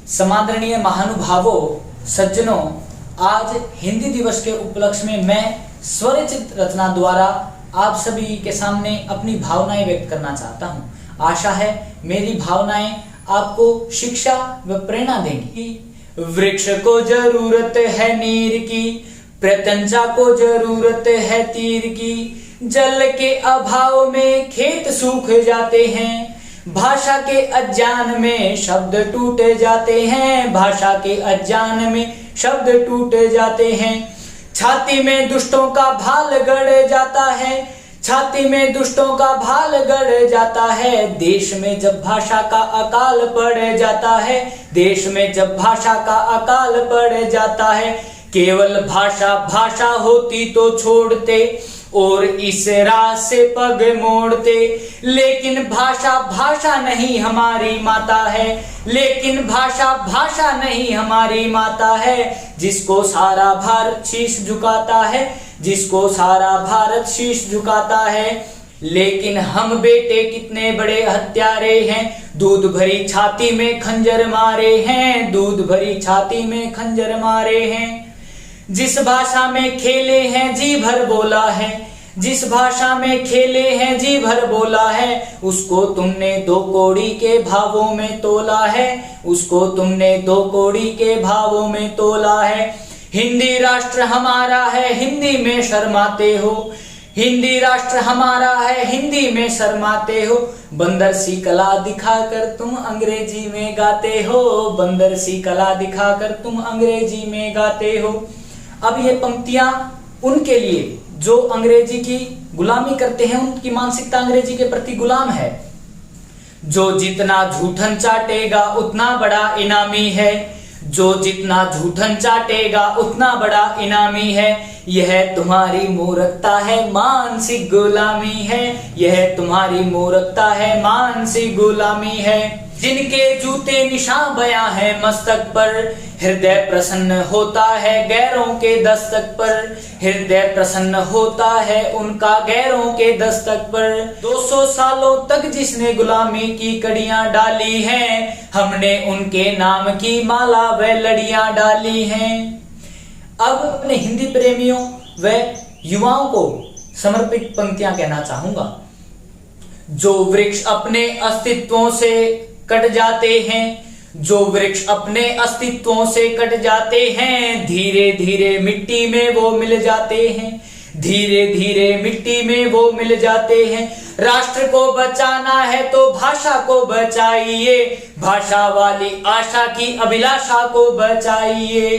समादरणीय महानुभावों, सज्जनों, आज हिंदी दिवस के उपलक्ष्य में मैं स्वरचित रचना द्वारा आप सभी के सामने अपनी भावनाएं व्यक्त करना चाहता हूं। आशा है मेरी भावनाएं आपको शिक्षा व प्रेरणा देंगी। वृक्ष को जरूरत है नीर की, प्रत्यंचा को जरूरत है तीर की। जल के अभाव में खेत सूख जाते हैं, भाषा के अज्ञान में शब्द टूट जाते हैं। भाषा के अज्ञान में शब्द टूट जाते हैं। छाती में दुष्टों का भाल गड़ जाता है, छाती में दुष्टों का भाल गड़ जाता है। देश में जब भाषा का अकाल पड़ जाता है, देश में जब भाषा का अकाल पड़ जाता है। केवल भाषा भाषा होती तो छोड़ते और इस राह से पग मोड़ते, लेकिन भाषा भाषा नहीं हमारी माता है, लेकिन भाषा भाषा नहीं हमारी माता है। जिसको सारा भारत शीश झुकाता है, जिसको सारा भारत शीश झुकाता है। लेकिन हम बेटे कितने बड़े हत्यारे हैं, दूध भरी छाती में खंजर मारे हैं, दूध भरी छाती में खंजर मारे हैं। जिस भाषा में खेले हैं जी भर बोला है, जिस भाषा में खेले हैं जी भर बोला है, उसको तुमने 2 कौड़ी के भावों में तोला है, उसको तुमने 2 कौड़ी के भावों में तोला है। हिंदी राष्ट्र हमारा है, हिंदी में शर्माते हो, हिंदी राष्ट्र हमारा है, हिंदी में शर्माते हो। बंदर सी कला दिखाकर तुम अंग्रेजी में गाते हो, बंदर सी कला दिखाकर तुम अंग्रेजी में गाते हो। अब ये पंक्तियां उनके लिए जो अंग्रेजी की गुलामी करते हैं, उनकी मानसिकता अंग्रेजी के प्रति गुलाम है। जो जितना झूठन चाटेगा उतना बड़ा इनामी है, जो जितना झूठन चाटेगा उतना बड़ा इनामी है। यह तुम्हारी मूर्खता है, मानसिक गुलामी है, यह तुम्हारी मूर्खता है, मानसिक गुलामी है। जिनके जूते निशान बयां है मस्तक पर, हृदय प्रसन्न होता है गैरों के दस्तक पर, हृदय प्रसन्न होता है उनका गैरों के दस्तक पर। 200 सालों तक जिसने गुलामी की कड़ियां डाली हैं, हमने उनके नाम की माला व लड़ियां डाली हैं। अब अपने हिंदी प्रेमियों व युवाओं को समर्पित पंक्तियां कहना चाहूंगा। जो वृक्ष अपने अस्तित्वों से कट जाते हैं, जो वृक्ष अपने अस्तित्वों से कट जाते हैं, धीरे धीरे मिट्टी में वो मिल जाते हैं, धीरे धीरे मिट्टी में वो मिल जाते हैं। राष्ट्र को बचाना है तो भाषा को बचाइए, भाषा वाली आशा की अभिलाषा को बचाइए।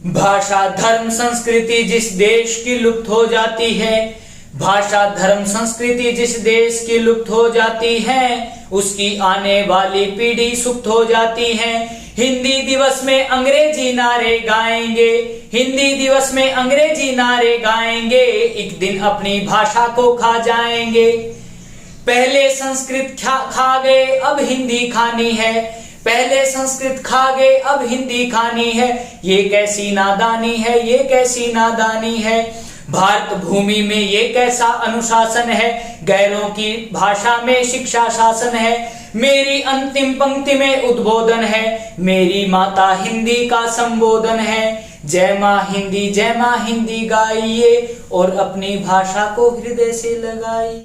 भाषा धर्म संस्कृति जिस देश की लुप्त हो जाती है, भाषा धर्म संस्कृति जिस देश की लुप्त हो जाती है, उसकी आने वाली पीढ़ी सुप्त हो जाती है। हिंदी दिवस में अंग्रेजी नारे गाएंगे, हिंदी दिवस में अंग्रेजी नारे गाएंगे, एक दिन अपनी भाषा को खा जाएंगे। पहले संस्कृत खा गए अब हिंदी खानी है, पहले संस्कृत खा गए अब हिंदी खानी है। ये कैसी नादानी है, ये कैसी नादानी है। भारत भूमि में ये कैसा अनुशासन है, गैरों की भाषा में शिक्षा शासन है। मेरी अंतिम पंक्ति में उद्बोधन है, मेरी माता हिंदी का संबोधन है। जय माँ हिंदी, जय माँ हिंदी गाइए और अपनी भाषा को हृदय से लगाइए।